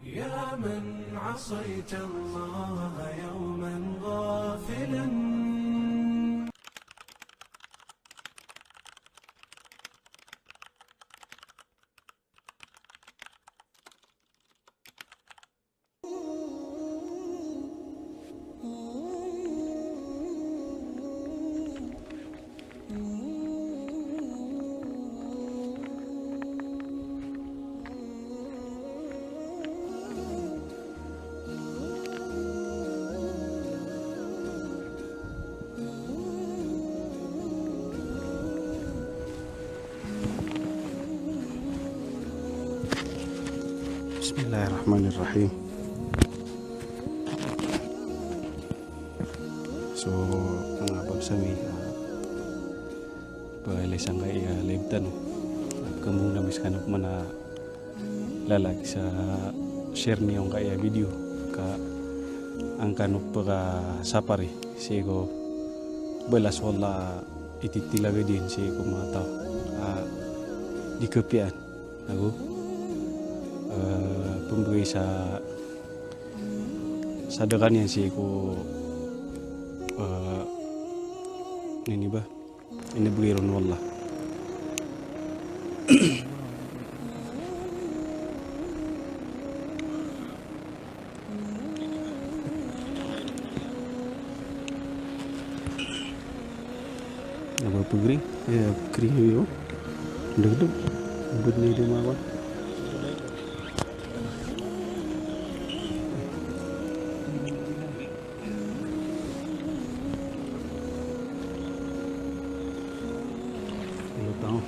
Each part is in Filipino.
يا من عصيت الله يوما غافلا. Bismillahirrahmanirrahim. So, mga pagsami, pagalisang kay live tanong. At kamong nabis ka na mana lalaki sa share niyong kaya video ka ang kanok pagka sapari sigo balas wala ititilaga din sigo mga tao di kepian ako pemberi sa dagan yan sigo ini ba ini begiron wallah apa pegering ya kering yo deg-deg buat ni di mana lo tahu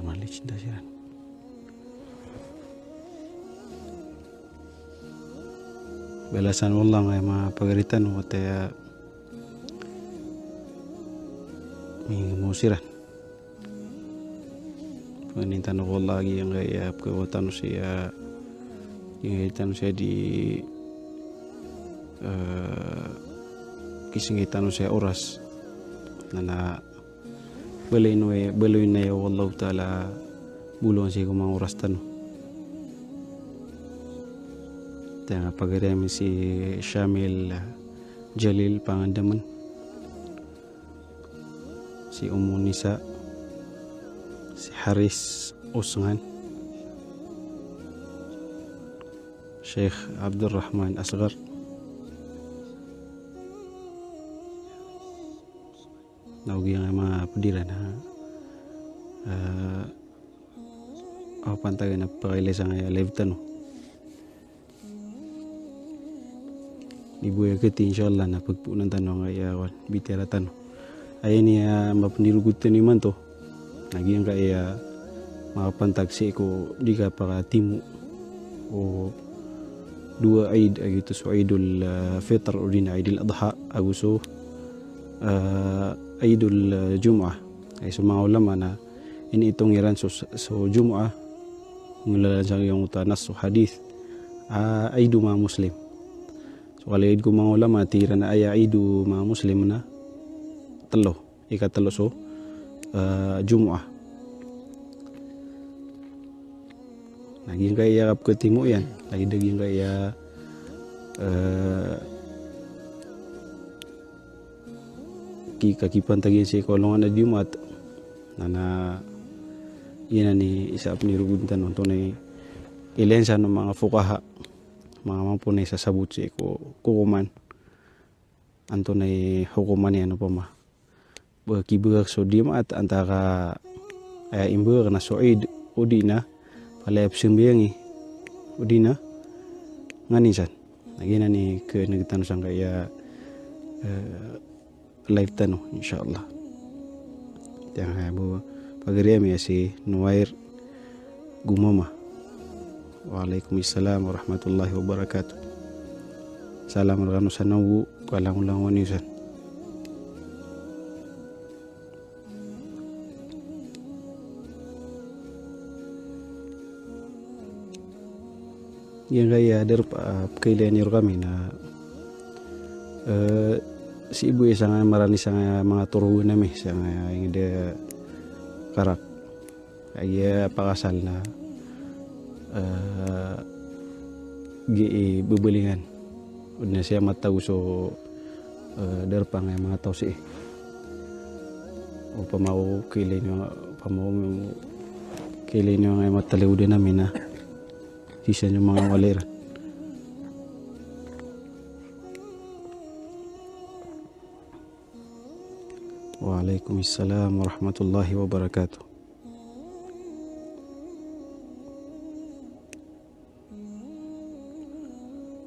mali cinta siran balasan wallah ngay mga pagaritan o tayo may musiran panintan ko lagi yang kaya pagkawatan siya yung siya di kisingitan siya oras na baloy na ya wallahu ta'ala bulong siya kung mga oras tanong tayo pagarimin si Syamil Jalil Pangandaman si Nisa si Haris Usngan Sheikh Abdul Rahman Asgar naugi ang mga padiran ako pantagan na pakailisang live tanong ibu ya keti insyaallah na pagpunan tanong ay bitera tanong ay niya mapandirugutan ni man to naging kaya mapantagsi ko di ka para timu o dua Eid gitu so Idul Fitr o din Idul Adha aguso Idul Jum'ah ay so mga ulama na iniitong iran so Jum'ah ngulalan sa yung tanas so hadith Idu mga Muslim so kalaid ko mga ulama tira na ay Idu mga Muslim na ikatalo so Jum'ah naging kaya kapkatimu yan lagi daging kaya kakipan tagin si kolongan na Jumat na yan ni isa ni ruguntan nung tunay ilensa ng mga fukaha mga mampunay sa sabut si kukuman ang tunay hukuman yan pa ma kibugak so Jumat antara imbur na soid udina palayap simbiyangi udina nganisan nagina ni ke nagtanong sang kaya live tanong insyaallah yang habu pagariam ya si Nuwair Gumama. Waalaikumsalam warahmatullahi wabarakatuh. Salam ranu sanawu kalang ulang wanisan. Yang kaya ada kailan kami na si ibu isang marani sang mga turo nami sang yang ada karak ay pakasal na bebelingan udah siya mataw so darpang ay mga tao si o pamau kailan yung ay mataliw din namin na sisa yung mga walera. Waalaikumsalam warahmatullahi wabarakatuh.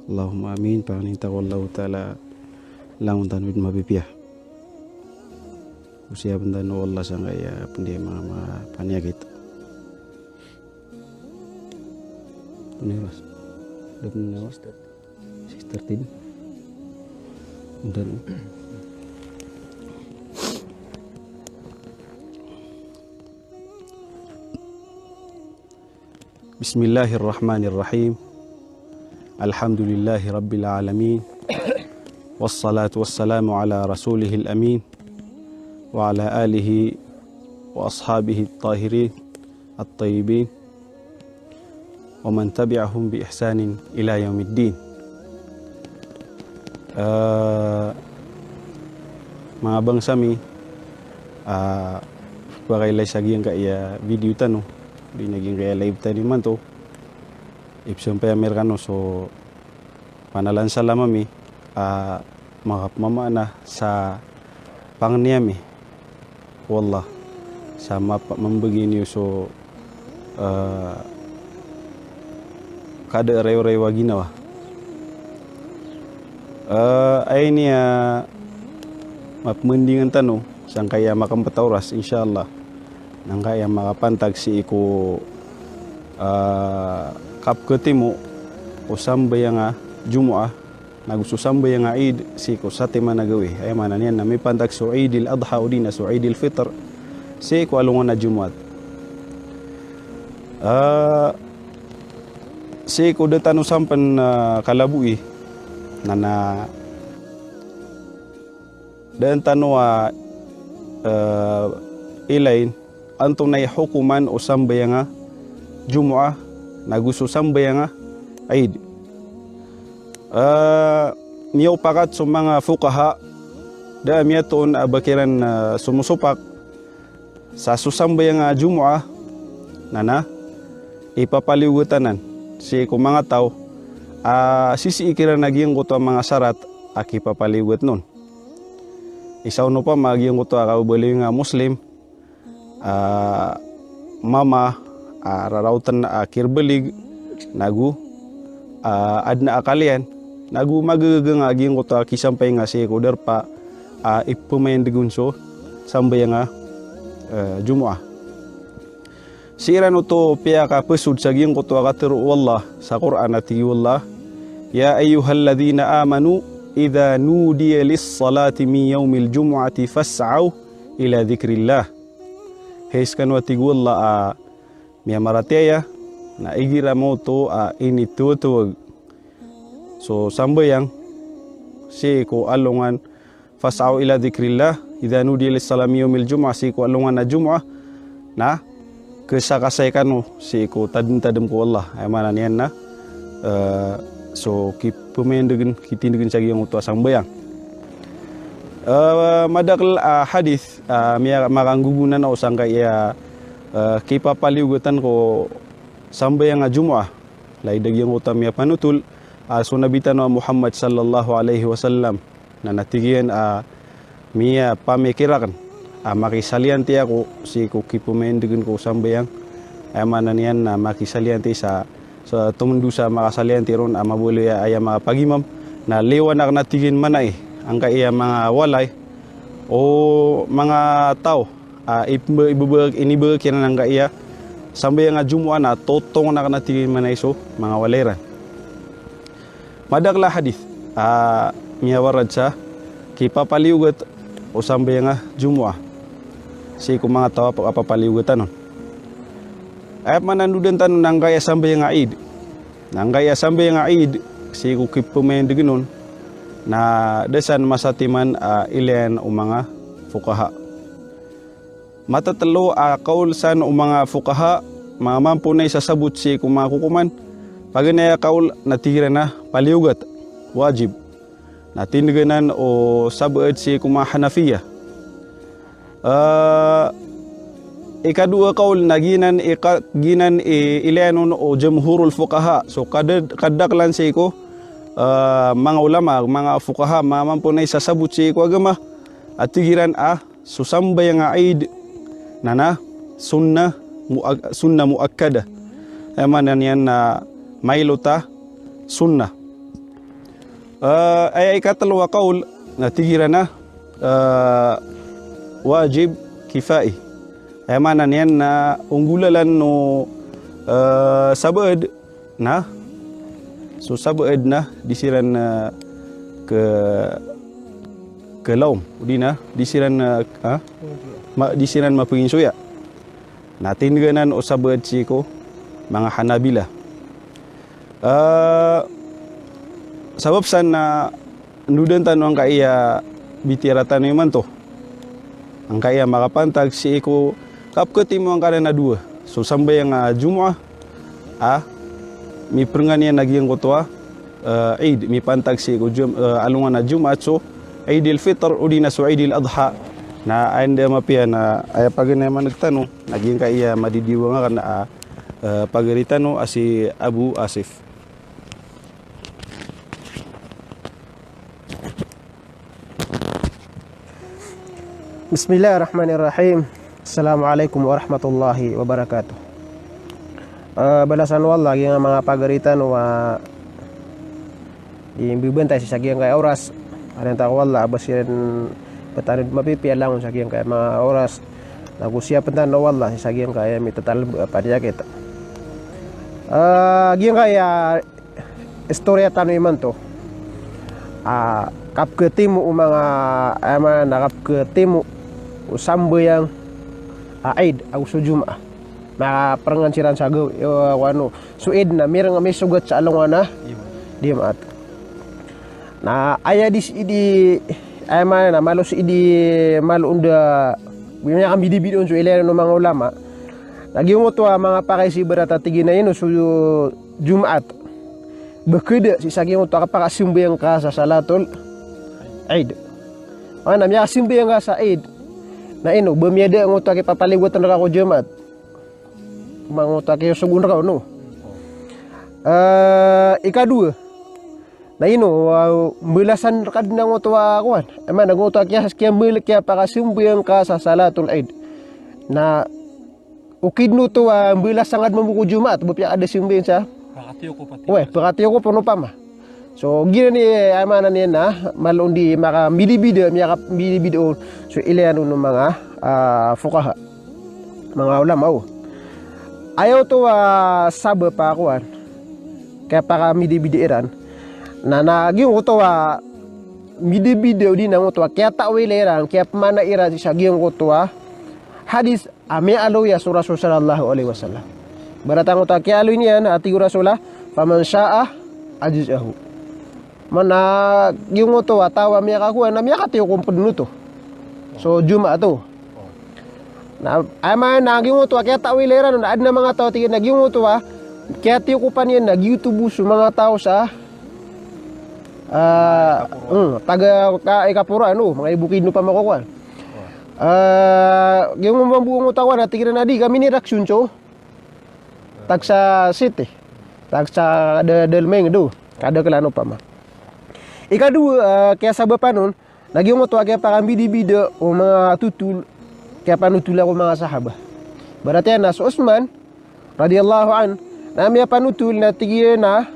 Allahumma amin. Panginta ko Allah ta'ala langun tanwid mabipiyah. Usia bendano Allah sanggaya pendi mga panyakit. Puniras. Udah puniras. 6:13. Udah. Bismillahirrahmanirrahim. Alhamdulillahi rabbil alamin. Wassalatu wassalamu ala rasulihil amin. Wa ala alihi wa ashabihi at-tahirin at-tayyibin. Wa man tabi'ahum bi ihsanin ila yaumiddin. Mga bangsami pagkailay sagi ang kaya video tanong di naging kaya live tani man to ipsyon pa Amerikano so panalan sa lamami makapmama na sa pangniyami wallah sa mambagi niyo so kada rew-rewa ginawa ay niya mapmendingan tanong sang kaya makampatauras insyaallah nang kaya makapantag si iku kapketimu usambay nga Jumu'ah nagususambay nga Eid si iku sa tema nagawi ay manan yan na may pantag so Eidil Adha o din so Eidil Fitr si iku alungan na Jumu'at si iku datanu sampan kalabui na dan tanwa ilain antong na hukuman o sambay nga Jumu'ah nagusto sambay nga Eid miyaw pakat sa mga fukaha da miyaton bakiran sumusupak sa susambay nga Jumu'ah na ipapaliwutanan si kung mga tao sisiikiran naging kuto mga sarat aki papaliwat nun isaw no pa maging kuto akabali nga Muslim mama rarautan na kirbelig nagu adna akalian nagu magagang aging ko ta kisampay nga si kuder pa ipumayan digunso sambay nga Jumu'ah siran uto piya ka pesud sa giyang ko to akatiru wallah sa Quran ati wallah ya ayyuhalladhina amanu idha nudiya lis-salati min yawmil jumu'ati fas'au ila dhikrillah Heis kanwati gulla miya marateya na igira mo to ini tuwag so sambayang si ko alungan fasaw ila dhikrillah idha nudiya lis-salami yawmil jumu'ah si ko alungan na Jumu'ah na kesakasay kanu si ko tadem ko Allah ay manan yan na so kipumendegan kitindegan sa giyang uto sambayang madakal hadis miya makanggugunan na usang kaya kipapaliugutan ko sambay nga Jumu'ah lay dagyang utam miya panutul so nabitan wa Muhammad sallallahu alaihi wasallam na natigian miya pamikirakan makisalian ti ako si ko kipumendegan ko sambayang ay manan yan na makisalian ti sa tumundu sa makasalian ti ron mabuli ay mga pagimam na lewan na natigin manay ang kaya mga walay o mga tao inibag kina nang iya sampai nga Jumu'ah na totong na kanati manaiso mga walera. Madagla hadith miyawarad sa kipapaliugat o sampai nga Jumu'ah. Si ko mga tawa papapaliugatan nun. Ay manandudan tanon nang kaya sampai nga Eid. Nang kaya sampai nga Eid si ko kipumain diginon na desan masatiman ilan o mga fukaha. Matatalo kaul san o mga fukaha mga mampunay sa sabut si kumakukuman paganaya kaul natira na paliugat wajib natindiganan o sabuad si kumahanafiya. Ikadua kaul naginan ilanon o jamhurul fukaha. So kadaklan si ko mga ulama, mga fukaha mamampunay sa sabut si ko agama at tigiran susambay nga Eid nana sunna muakkada. Emanan yan na mailota sunna. Ay ikatalawa kaul na tigiran na wajib kifai. Emanan yan na unggulalan no sabad na so sabad na disiran ke laum udina disiran disiran mapengin suya natin ganan o sabad siko mga Hanabila. Sabab san na nudan tanong kaya bitiratan naman to ang kaya makapantag si iko kapkati mo ang karena dua. So sampai yang Jumu'ah mi pernganian naging kotwa Eid mi pantag si iko alungan na Jumu'at so Eidil Fitr udina so Eidil Adha na anda mapia na ay pag naman nagtanong naging kaya madidiwa nga kana pagaritano si Abu Asif. Bismillahirrahmanirrahim. Assalamualaikum warahmatullahi wabarakatuh. Balasan wallah yung mga pagaritan wa ibibantay sa sagyang kay oras. Aran ta wallah basiran patanid mapipialang sa sagyang kay mga oras. Nagusiyapan tan wallah sa sagyang kay mitatal padiyakit. Gyang kaya istorya tanong man to. Kapketimu mga nakapketimu sambayang Eid au Jumu'ah maka perangansiran sagaw wano suid na mirang may sugat sa alungan na di maat na aya di ay man na malo si di malo unda binya kami di bidon so ilan no mga ulama nagiungo to mga pakaisi berata tigina ino so Jumat bekeda si sagyong to kapakasimbayang ka sa salatul Eid ana miya simbayang ka sa Eid na ino bumiyada ang utak ipapaliwatan na ako Jumat mangutak yung sugun raw no ikadua na ino belasan kad na ngutwa kuan man nagutak kaya kaya milik kaya pakasumbuyang ka sa salatul Eid na ukid no to belas sangat membuku Jumat bupya ada simbayan sa pakatiyo ko puno pa ma. So gina ni amanan niya na malundi maka bidibida so ilan ng mga fukaha mga ulama ayaw to sabe pa akuan kaya para midibidiran na nagyong ko to midibida din ang to kaya tawileran kaya mana ira sa gyong ko to hadis ame aloya surah sallallahu alaihi wasallam baratang to kaya aloy niyan ati rasulullah faman syaa ajizahu mana yung to tawa miya kakuha na miya katiyo kung puno to so Juma to na ama nagyong to kaya tawileran na ad na mga tao tigin nagyong to kaya tiyo ko pa niyan nag-YouTube sa mga tao sa taga Ikapura mga ibukid no pa makukuha yung mambuong utawa na tigin na di kami ni reaction cho tag sa city tag sa delmeng do kada kelano pa ma. Ikadua kaya sabapan nun nagyong to kaya pakambidi-bida o mga tutul kaya panutula ko mga sahaba. Berarti na so Utsman radhiyallahu an na miya panutul na tigil na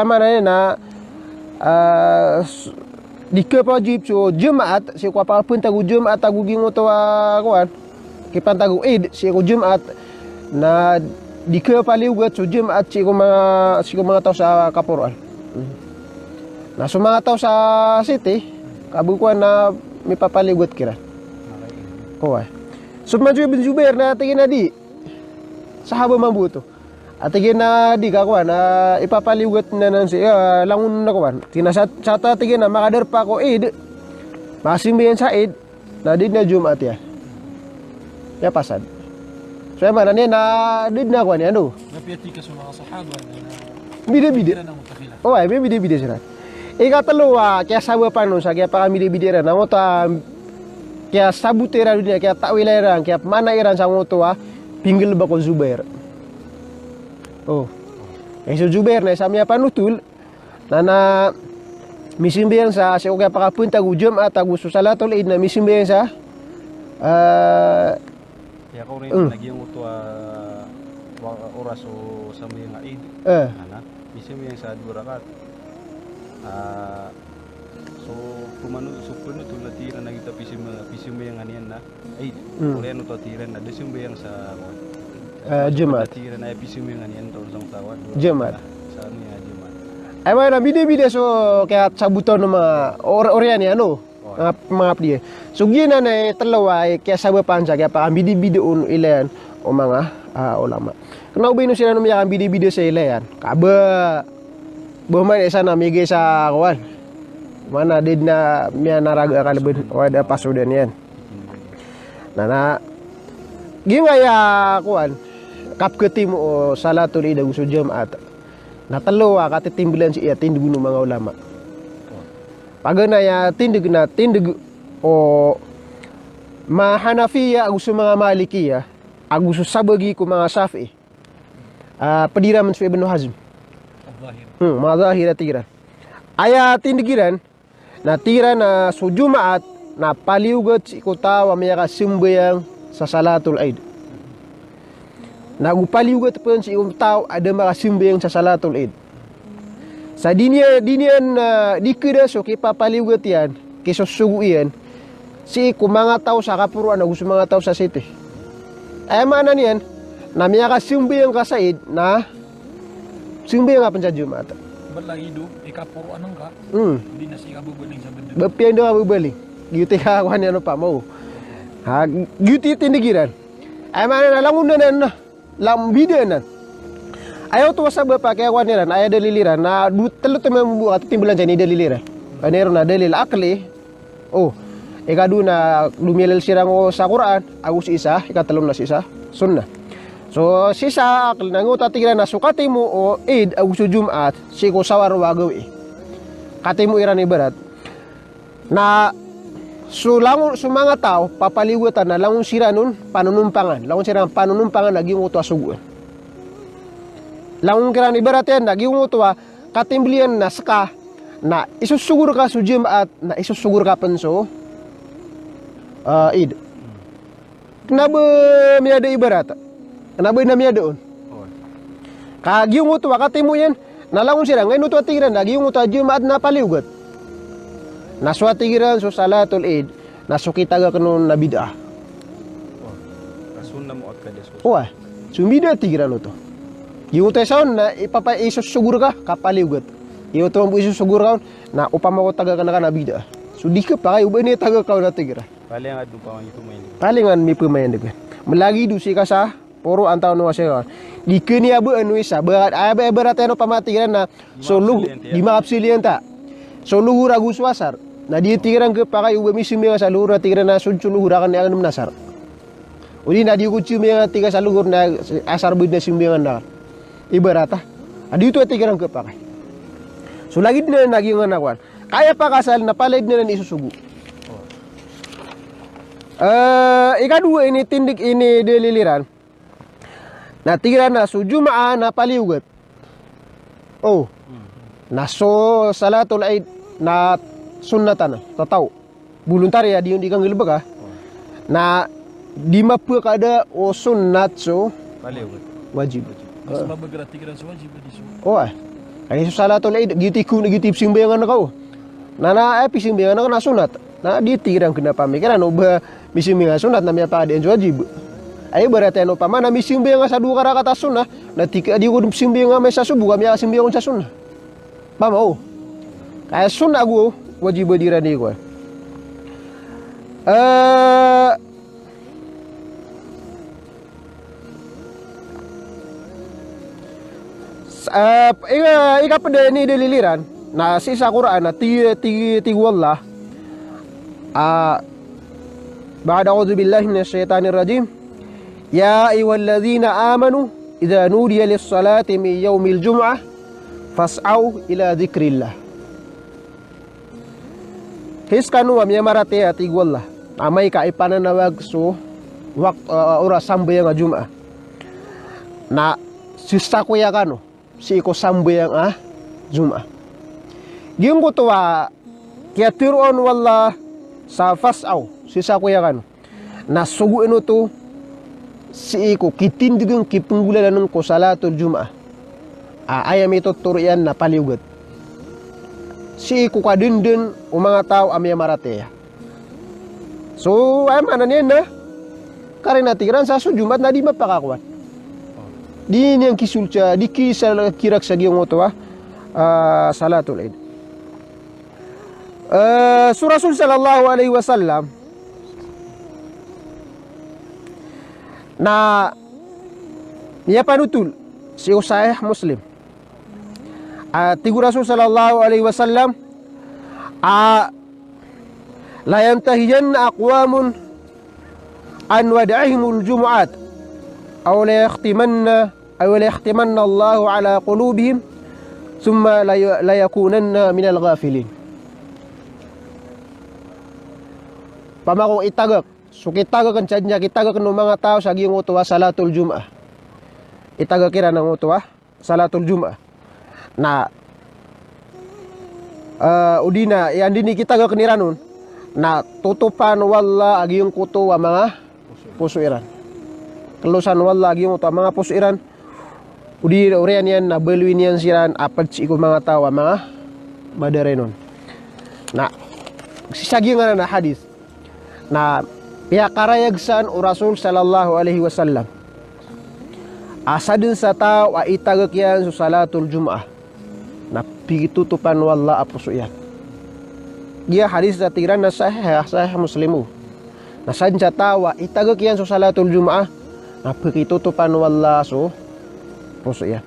amana na di ke pajib so Jumaat si ko pa pun tagu Jumaat tagu gingo to kuan kipantagu si ko Jumat na di ka paliugat so Jumat si ko mga tao sa kapuruan. Na so mga tao sa city kabukuan na may papaliugat kira. Oh, so medyo bin Jubair na tingin na di sahaba mambuto. At tingin na di kakuan na ipapaliugat na nan si langun na kuan. Tinasata tingin na makadarpa ko masimbayan sa na di na Jumat ya. Ya pasad. So mana ni na di na kuan ya no. Napiyati ka sa mga sahaba na Bida-bida. na mutakila. Oh, ay bida-bida sila. Ikatalo kaya sabu panon sa kaya pa bida-bida na mo ta kaya sabutera dunia kaya tawileran kaya mana iran sa mo to pinggil ba ko Zubair. Oh. So Zubair na samya panutul na misimbayan sa kaya pakapunta gujum at agusto salatul Eid na misimbayan sa Ya kau rin lagi yung uto oras o sa mga Eid. Ana, misimbayan sa 2 rakaat. So puno tulad tira na kita pisimbayang anian na Eid. Koreano to tira na desimbayang sa Jumat. Tira na pisimbayang anian to sa tawad. Jumat. Sa niya Jumat. Ay mana bida-bida so kaya sabuton ng mga orian ya no. Mga pdi. So gina na talawa kaya sabu pansa kaya pa bida-bida un ilan o mga ulama. Kena ubay no sila no miyakan bida-bida sa ilan. Kaba buman sana migay sa kawan. Mana did na miya naraga ka labin wada pasudan yan. Na gingaya kuan kapketi mo o salatul Eid gusto Jumat. Natalo katitimbilan si iya tindig ng mga ulama. Pagana ya tindig o mahanafiya gusto mga malikiya gusto sabagi ko mga Shafi'i. Pediraman sa Ibnu Hazm. Mga zahir tira. Aya tindigiran na tira na so Jumaat na paliugat si kutawa may kasimbayang sa salatul Eid. Nagupaliugat pun si tao ada makasimbayang sa salatul Eid. Sa dinian dikira so kipapaliugat yan kisosugu yan si kumanga tao sa kapuruan gusto mga tao sa city. Ay mana niyan na may kasimbayang ka sa Eid na simbayang ka sa Jumaat. Balang ido, ikapuro anong ka? Hindi na siya bubuling sa benda. Bapian do bubuling. Giyuti ka kuan ano pa mo. Giyuti tindigiran. Ay mana na langun na lambida na. Ayaw to sa bapa kaya kuan niran ay daliliran na telo to membuat timbulan jani daliliran. Kanero na dalil akli. Oh, ikadu na lumilal sirang sa Quran, agus isa, ikatalom na isa, sunnah. So sisa akli nanguta tigran na sukati mo o Eid agus Jumat si ko sawar wagawi. Kati mo iran ibarat na sulangon mga tao papaliwatan na langon sira nun panunumpangan. Langon sira panunumpangan naging uto asuguan. Langon kiran ibarat yan naging uto katimblian na saka na isusugur ka sa Jumat na isusugur ka panso Eid. Kenapa miada ibarat? Kenapa namanya doon? Kagiung uto katimu yan nalangon sira ngayon uto atigiran nagiung uto Jumat na paliugat. Naswatigiran so salatul Eid nasukita ga kanon na bid'ah. Rasul na mo at kades. Sumida tigiran uto. Giung uto saon na ipapaisussugur ka kapaliugat. Giung uto mo isusugur ka na upama ko taga kana na bid'ah. So di ka pa kayo ba ni taga ka na tigira. Palingan do pa man pumain. Palingan mi pumain degan. Melagi du si ka sa poro antaw no siya. Di kini abu anu isa berat ano pamatigiran na solo di makapsilian ta. So luhur agus wasar. Na di tigiran ke pakai ube misumi sa luhur na tigiran na sunsun luhur akan yang nasar. Uli na di ko cumi yang tiga sa luhur na asar bud na simbiangan na. Ibarata. Adi itu tigiran ke pakai. So lagi din na naging anakuan. Kaya pa kasal na palid na isusugu. Ikadua ini tindik ini deliliran. Na tigiran na so Jumaa na paliugat. Oh. Na so salatul Eid na sunnatan tatau buluntar ya di kang gelbek na di mapua kada o sunnat so wajib Mas mabagrati ka sa wajib di so. Ay so salatul Eid giti ku giti simbayangan kau nana simbayangan na sunat na di tirang kena pamikiran no misimbing nga sunat na may pakadian sa wajib. Ay berarti ano pa man na misimbing nga sa dua rakaat sunnah, na tika di ko simbing nga may sa subuh kami simbing sa sunnah. Pamao. Kaya sunnah ko wajib dirani ko. Ika pada ni daliliran na sa Quran na ti wallah ba'da a'udzu billahi minasy syaithanir rajim ya ayyuhalladzina amanu idza nudiya lis-salati min yaumil jum'ah fas'au ila dzikrillah. Hiskanu amya marate ti wallah amay ka ipananawag so oras sambayang Jum'ah na sista ko ya kano si iko sambayang Jum'ah. Giyong ko tuwa kaya tiruon wala sa fasaw si sa kuya kano na suguin to si iko kitindigang kipunggulan ko salatul Jum'ah. Ayam ito turian na paliugat. Si iko kadindin o mga tao amya marateya. So ay manan yan na karena tiran sa Jumat na di mapakakuan. Di niyang kisulca, di kisal kirak sa giyong oto salatul Eid. Rasul sallallahu alaihi wasallam na niya panutul si Sahih Muslim. Tigu Rasul sallallahu alaihi wasallam la yantahiyanna aqwamun an wada'ihimul jumu'at aw la yahtimanna Allahu ala qulubihim thumma la yakunanna minal ghafilin. Pamako itagak so kitagak kan sadya kitagak ng mga tao sa giyong utuwa salatul Jum'ah. Itagak kira ng utuwa salatul Jum'ah na udina yan din kitagak niranon na tutupan wala agiyong kuto wa mga pusuiran. Kelusan wala agiyong utuwa mga pusuiran udi urian yan na beluin yan siran apat si mga tao mga madarenon. Na sisaging na hadis na pihakarayagsan o Rasul sallallahu alaihi wasallam asadin sa tao itagak yan sa salatul Jum'ah na pitutupan wala apuso yan. Dia hadis na tiran na sahih Muslimu na sadin sa tao itagak yan sa salatul Jum'ah na pitutupan wala so puso yan.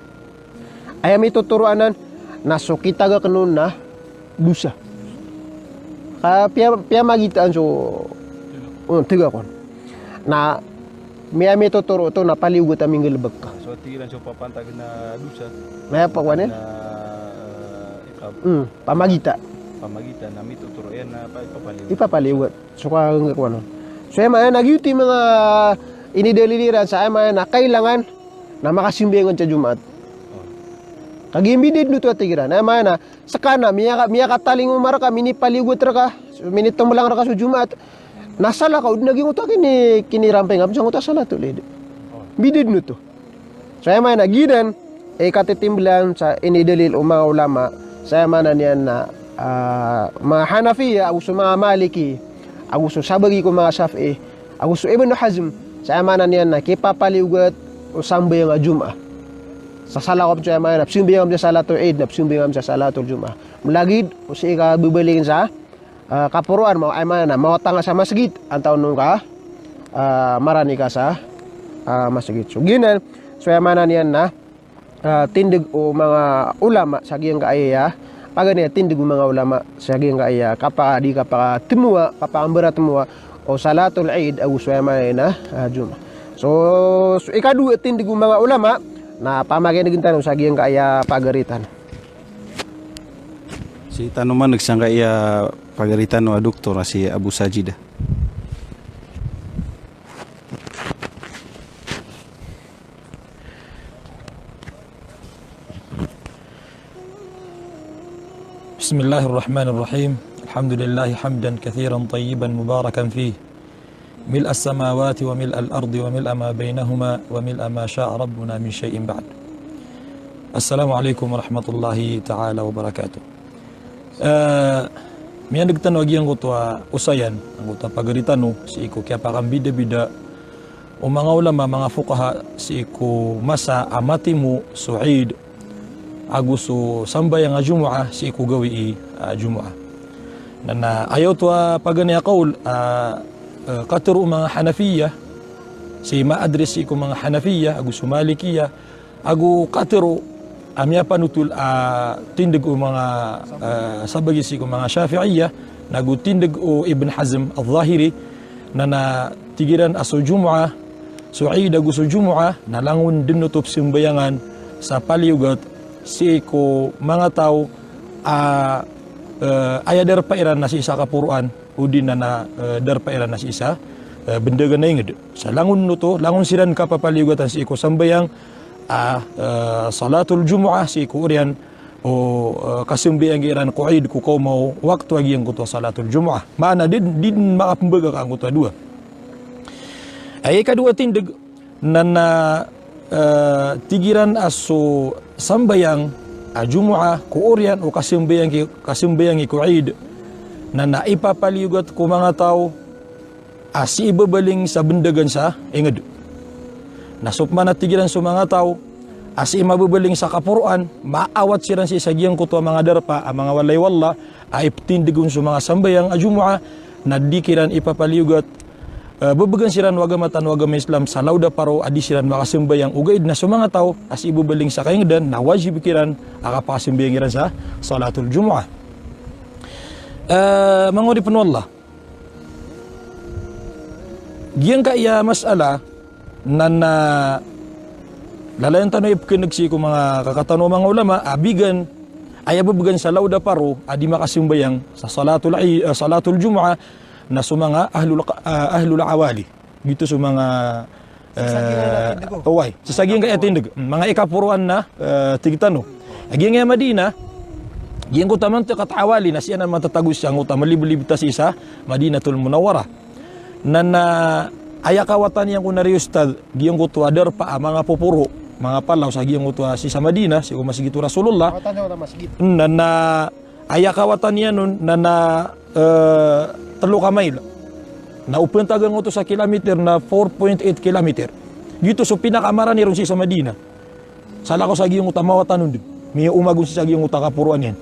Ayam ito turuanan na so kitagak nun na dusa. Pia magitaan so tiga kon na miyami totoro to na paliugot aming galbag ka So tigilan siya papantag na dusa. May pakwan Na ikab pamagita na may tuturo yan na ipapaliw. ipapaliugot so kang kuno. So ay nagyuti mga inidaliliran sa ay na kailangan na makasimbingan sa Jumat. Kagimbidid nuto tigiran ay na sakana miya kataling umara ka minipaliugot ra ka minitong lang ra ka sa Jumat. Nasala ka naging uta kini rampeng am sang uta salatul Eid. Bidid no to. Saya mana gidan katitimblan sa inidalil mga ulama. Saya mana niyan na mga Hanafiya, agusto mga Maliki, agusto sabagi ko mga Shafi'i, agusto Ibn Hazm. Saya mana niyan na kipapaliugat o sambay nga Jum'ah. Sa sala ko saya mana simbiyam sa salatul Eid, simbiyam sa salatul Jum'ah. Mulagid o siya bibalikin sa kapuruan mo ay mana mawatanga sa masjid antaw nung ka marani ka sa masjid. So ginan so ay mana niyan na tindig o mga ulama sa giyang kaaya pagani tindig o mga ulama sa giyang kaaya kapag di kapag timua kapag ambara timua o salatul Eid ay so ay mana na Jum'ah. So ikadu tindig o mga ulama na pamagay nagintan sa giyang kaaya pagaritan. Si tanuman nagsangka iya pagaritan no doktor si Abu Sajida. Bismillahirrahmanirrahim. Alhamdulillah hamdan katsiran tayyiban mubarakan fih. ملء السماوات وملء الأرض وملء ما بينهما وملء ما شاء ربنا من شيء بعد. السلام عليكم ورحمة الله تعالى وبركاته. Miyan nagtanong agiyang ko usayan, ang ko pagaritano, si iko kaya pakang bida-bida, o mga ulama, mga fukaha, si iko masa amati mo, su'id, aguso sambay nga Jumu'ah, si iko gawi Jumu'ah. Na ayaw to pagani akaul, katuro mga Hanafiya, si ma-address si iko mga Hanafiya, aguso Malikiya, agu katuro, amya panutul tindig o mga sabagisi ko mga Syafi'iyya nagutindig o Ibn Hazm al-Zahiri na tigiran aso Jumu'ah su'ida gusto Jumu'ah nalangun dinutop simbayangan sa paliyugat si ko mga tao aya darpairan na si isa kapuruan o din na darpairan na si isa bendagan na inged sa langun nuto langun siran kapapaliyugatan si ko sambayang salatul Jumu'ah si kurian o kasimbi ang iran ko aid ko mau waktu agi yang kuto salatul Jumu'ah mana din makapembaga ka ang kuto dua ay kadua tindig na tigiran aso sambayang Jumu'ah ko orian o kasimbayang ko aid na naipapaliyugat ko mga tao si ibabaling sa bendagan sa inged nasupman at tigiran sa mga tao asi mabubaling sa kapuruan maawat siran si isagiyang kuto mga darpa ang mga walay-walla ay tindigun sa mga sambayang Jumu'ah na dikiran ipapaliyugat babagan siran wagamatan wagama Islam sa lauda paro adi siran makasimbayang ugaid na sa mga tao asi ibubaling sa kaingdan na wajib kiran akapasimbayang iran sa salatul Jumu'ah manguri penwallah giyang kaya masala na lalayan tanong ipkinagsi ko mga kakatano mga ulama abigan ay ababagan sa lauda paro adi makasimbayang sa salatul Jumu'ah na sa mga ahlul awali dito sa mga sasaging kaya tindig mga ikapuruan na tigtano aging nga Madina giyang ko tamang tikat awali na siya na matatagos siya ang utang malibulibita sa Madinatul Munawwara na ayakawatan yang kunari ustad giyang ko tuadar pa mga pupuro mga palaw sa giyang ko si sa Madina si masjid Rasulullah na ayakawatan niya nun na 3 kamail na upuntagan ko sa kilometer na 4.8 kilometer dito so pinakamara ni ron si sa Madina sala ko sa giyang ko tamawatan nun din may umagun si sa giyang ko takapuruan yan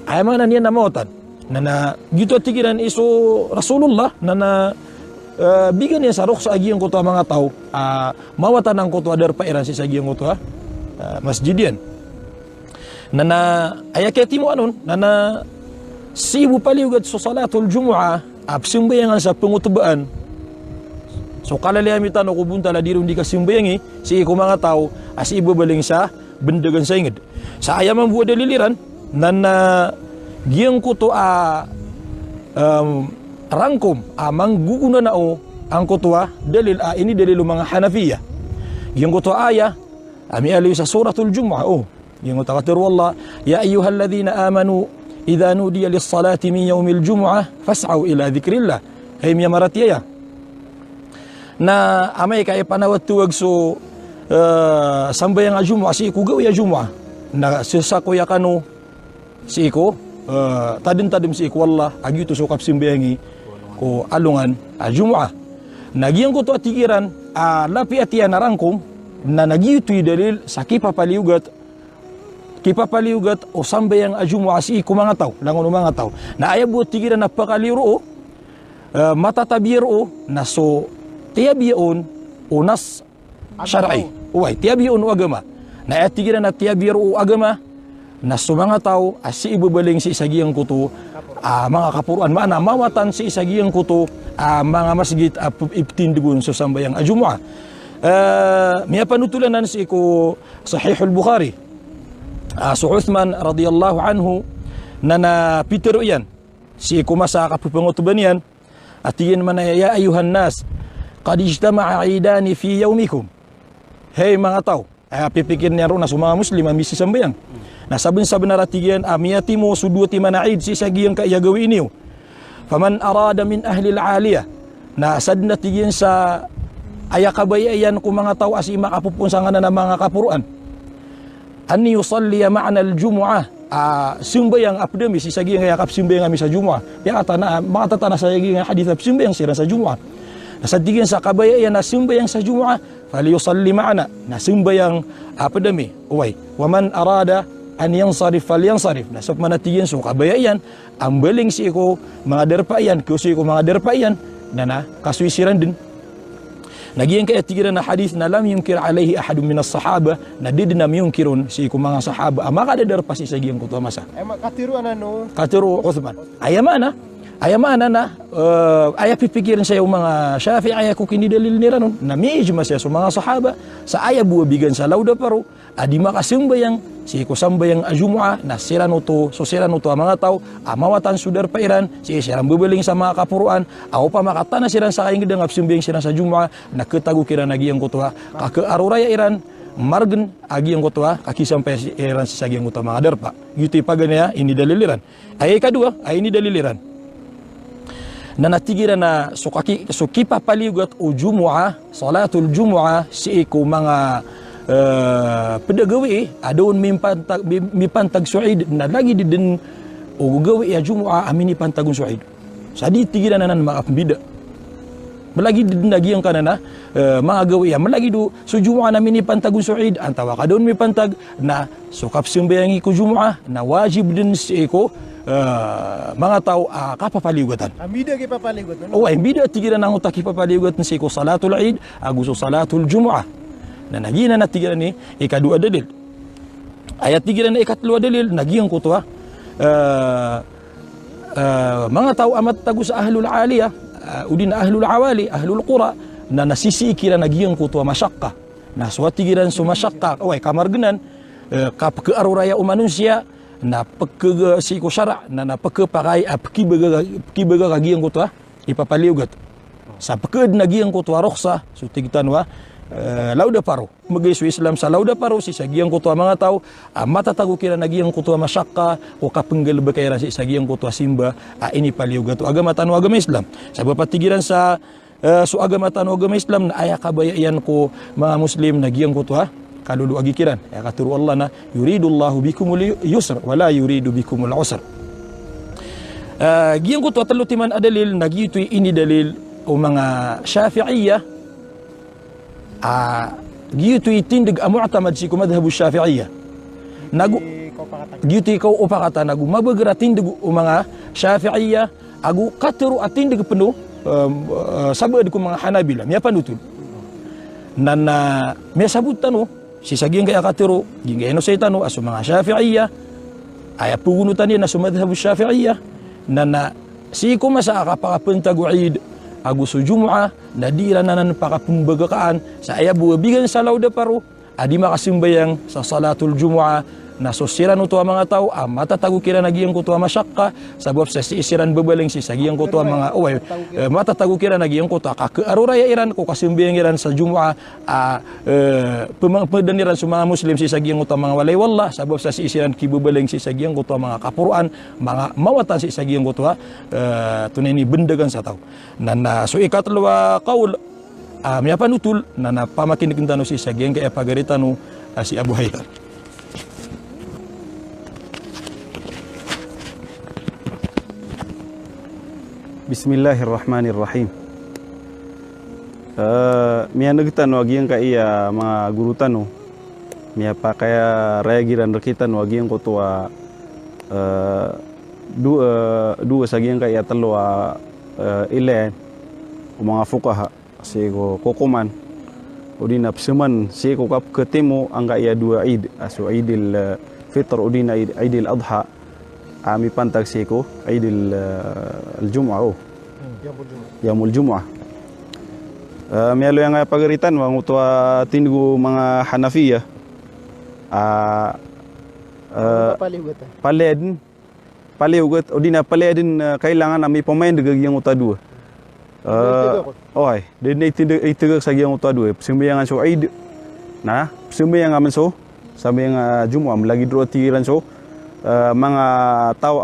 ayaman yan mawatan na dito at tigiran iso Rasulullah na bigan niya sa rok sa agiyang ko to mga tao mawatan ang ko to adar pairan si sa agiyang ko to masjid yan na ayaketi mo anon na sibu paliugat sa salatul Jumu'ah simbayangan sa pangutubaan so kalalamitan o kubunta la dirong di kasimbayangi si ko mga tao as ibabaling sa bendagan sa inged sa ayaman buwa daliliran na giyang ko to rangkum mangguguna na ang kutwa dalil ini dalil mga Hanafiya yung kutwa aya ami aliw sa suratul Jumu'ah yung takatir wallah ya ayyuhalladhina amanu idha nudiya lis-salati min yawmil Jumu'ah fas'au ila dhikrillah ay miya maratiya na amay kay panawat tuwag so sambayang Jumu'ah si kugaw ya Jumu'ah na sisako ya kanu si ko tadim si ko wallah agito so kapsimbayangi ko alungan Jumu'ah nagyang ko to atigiran lapi atiya narangkom na nagyutoy dalil sa kipapaliugat o sambayang Jumu'ah si ko mga tao langon mga tao na ayabo tigiran na pakaliro matatabiro na so tiyabion unas syar'i tiyabion o agama na atigiran na tiyabiro o agama na sa mga tao si ibabaling si isagiyang kuto mga kapuruan mana mawatan si isagiyang kuto mga masjid iptindigun sa sambayang Jumu'ah may panutulanan si ko Sahihul Bukhari so Uthman radiyallahu anhu na Peter yan si ko masa kapupangutuban yan at iyan man ya ayuhan nas qad ijtama'a idani fi yawmikum hey mga tao pipikir niya ro na sa mga Muslim misi sambayang na sabun-sabun na ratigian amiyati mo suduti manaid si sagiyang kaiyagawi iniyo faman arada min ahli al-aliyah na sad na tigian sa ayakabayayan ko mga tao as makapupunsangan na ng mga kapuruan an yusalli ma'ana al-Jumu'ah sembahyang demi si sagi nga yakap sembahyang kami sa Jumat. Ya atana mga tatana sa sagi nga hadith sembahyang sira sa Jumat. Sa tigin sa kabayan na sembahyang sa Jumat, falyusalli ma'ana. Na sembahyang demi. Uway, waman arada an yansarif falyansarif. Na sa manatigin so kabayan ang baling si ko mga derpayan, kusi ko mga derpayan na kasuisiran din. Nagiyan kaya tigiran na hadith na lam yungkir alaihi ahadun minas sahaba na di na yungkirun si ko mga sahaba maka dadar pasi sa giyang kuto masa. Ay katiru ano? Katiru Uthman. Ayamana na aya pipikirin sa yung mga Syafi'i aya ko kini dalil ni ranon na may ijma siya sa mga sahaba sa aya buwabigan sa lauda paro adi makasimbayang si ko sambayang ajumua na sirano to so sirano to mga tao amawatan sudar pa iran si sirang bebeling sa mga kapuruan aw pa makatana siran sa kaing gedang simbayang siran sa jumua na ketagu kira nagi yang kutua ka aruraya iran margen agi yang kutua kaki sampai iran sa sagi yang kutua mga derpa gitu paganya ini daliliran ay kedua ay ini daliliran na natigiran na suki papaligot o jumu'ah, salatul jumu'ah, si ko mga pedagawi, adon mipantag su'id, na lagi din o gawi ya jumu'ah, amini pantagun su'id. Sa di tigiran na mga pambida. Malagi din lagi ang kanana, mga gawi ya, malagi do, so jumu'ah na mini pantagun su'id, antawa ka doon may pantag, na sukap simbayangi ko jumu'ah, na wajib din si ko, mga tao kapapaligutan. Ambida kay papaligot no? Oh, ambida tigiran ang utak papaligutan si ko salatul Eid, aguso salatul Jumu'ah. Na nagina na tigiran ni ikadua dalil. Ayat tigiran na ikatlo dalil nagiyang ko to mga tao amat tago sa ahlul aliyah, udin ahlul awali, ahlul qura na nasisikiran nagiyang ko to masyakka. Na suwatigiran sa masyakka, oy kamargenan kapag aruraya manusia na pagka si ko syara na pagka pakai kibaga kagiyang ko to ipapaliugat sa pagka nagiyang ko to roksa so tigitan wa lauda paro magay Islam sa lauda paro si sagiyang ko to mga tao matatago kira nagiyang ko to masyakka o kapenggal ba kaya si sagiyang ko to simba ini paliugat agama tanu agama Islam sa papatigiran sa so agama tanu agama Islam na aya kabayan ko mga Muslim nagiyang ko to kalulu agi kiran ya katuru Allah na yuridullahu bikumul yusr wala yuridu bikumul usr. Giyang ko to talo timan adalil nagito ini dalil o mga Syafi'iyya giyto itindig mu'tamad si ko madhhabu Syafi'iyya nagu giyto ikaw upakata nagu mabagara tindig o mga Syafi'iyya agu katuru atindig penuh sabad ko mga Hanabila miya panutul nana miya sabutan no si saging kaya katiro gingeno sa itano aso mga Syafi'iyya ay pugunutan niya na sumadhabu Syafi'iyya na si ko masa kapakapuntagu Eid aguso Jumu'ah na dira nanan pakapumbagaan sa ayabuwabigan sa lauda paro adi makasimbayang sa salatul Jumu'ah na sosiran uto mga tao matatago kira nagiyang ko to masyakka sabab sa siisiran bebeling si sagiyang ko to mga matatago kira nagiyang ko to kaaruraya iran ko kasimbayang iran sa Jumu'ah pemangpedaniran sa mga Muslim si sagiyang ko to mga walay wallah sabab sa siisiran kibebeling si sagiyang ko to mga kapuruan mga mawatan si sagiyang ko to tunay ni bendagan sa tao na so ikatlawa qaul miya panutul na pamakinig tano si sagiyang kaya pagaritano si Abu Haydar. Bismillahirrahmanirrahim. Miya nagtan wagi yang kaya mga guru tano. Miya pa kaya reagiran rekitan wagi yang kotua dua sagi yang kaya telo ilen mga fuqaha si ko kokoman udina pseman si ko kap ketemu angka ya dua Eid asu Eidil Fitr udina Eidil Adha ami pantag siko Eidil Al-Jumu'ah Yaumul Jumu'ah mialo yang pagaritan wang utwa tingu mga Hanafiyah paleugat odina paledin kailangan ami pemain degag yang uta dua oi dene iteg sa yang uta dua sembayangan so Eid na sembayangan aman so sambayang Jumu'ah lagi dua tiran so mga tao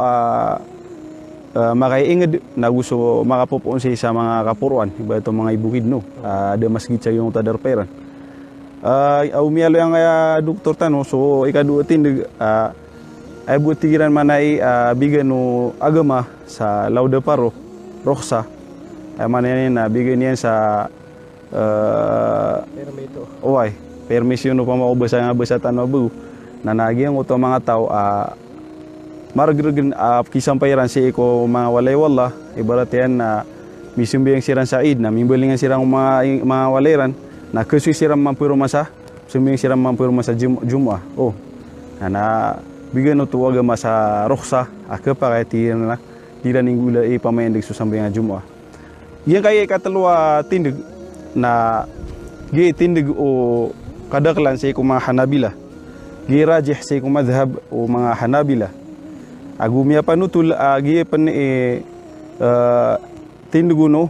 makaiingad naguso makapupuon sa mga kapuruan iba ito mga ibukid no ada masjid sa yung tadarperan umiyalo yang doktor tano so ikadua tindig ay buat tigiran manai bigan no agama sa Lauda Paro Roksa ay manai na bigan yan sa Permito. Uway, permisyon no pamaubasa nga basatan mabu na nagyang uto mga tao maragin kisampayaran si ko mga walay wala ibarat yan na misumbiyang siran sa id na mimbalingan sirang mga walayran na kasi siram mampuro masa sumbiyang siram mampuro masa Jum'ah na bigyan no tuwaga masa Roksa akapakay na tiraning gula pamayandig susambayang Jum'ah yan kaya katalwa tindig na tindig o kadaklan sa ikong mga Hanabila girajih sa ikong madhab o mga Hanabila agumya panutul pan tinduguno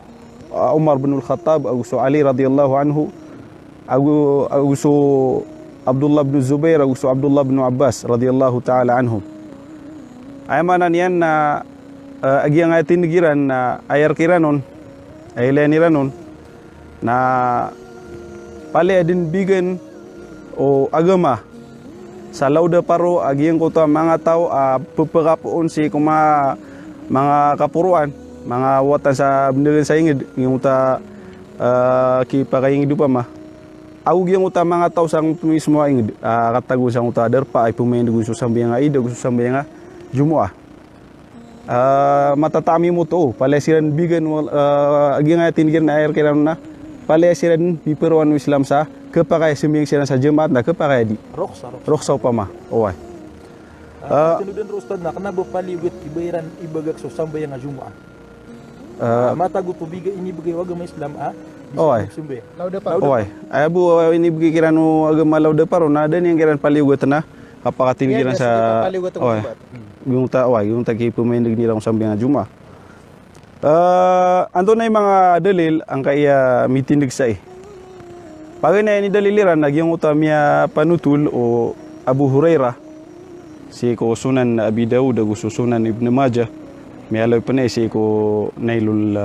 Umar bin Al-Khattab aguso Ali radhiyallahu anhu aguso Abdullah bin Zubair aguso Abdullah bin Abbas radhiyallahu taala anhum ay manan yan na agyang tindigiran na ayar kiranon ay leniranon na pali din bigan o agama sa Lauda Paro agyang ko to mga tao pupakapoon si mga kapuruan mga watan sa bendegan sa ingid yung ta kipakaying dupa ma awag yung uta mga tao sang mismo ingid katago sang uta derpa ay pumain gusto sambayang ida gusto sambayang Jum'ah matatami mo to palesiran bigan agyang tindigiran na ayar kiran na palesiran piperuan Islam sa kepakay sembiang siran sa jemaat na kepakay di Roksa upama oway tinudan Ustad na kanabo paliwit ibayaran ibagak so sambayang Jum'ah matago to biga ini bagay agama Islam oway Lauda Paro. oway ay bu ini bigiran no agama Lauda Paro na dan yang kiran paliwit na kapakatindigiran sa oway yung ta kipumaindig nila kung sambayang Jum'ah ando na yung mga dalil ang kaya mitindig sa pag na ni daliliran nagyang utamya panutul o Abu Hurairah si ko sunan Abi Dawud ag sunan Ibn Majah may aloy pa na si ko Nailul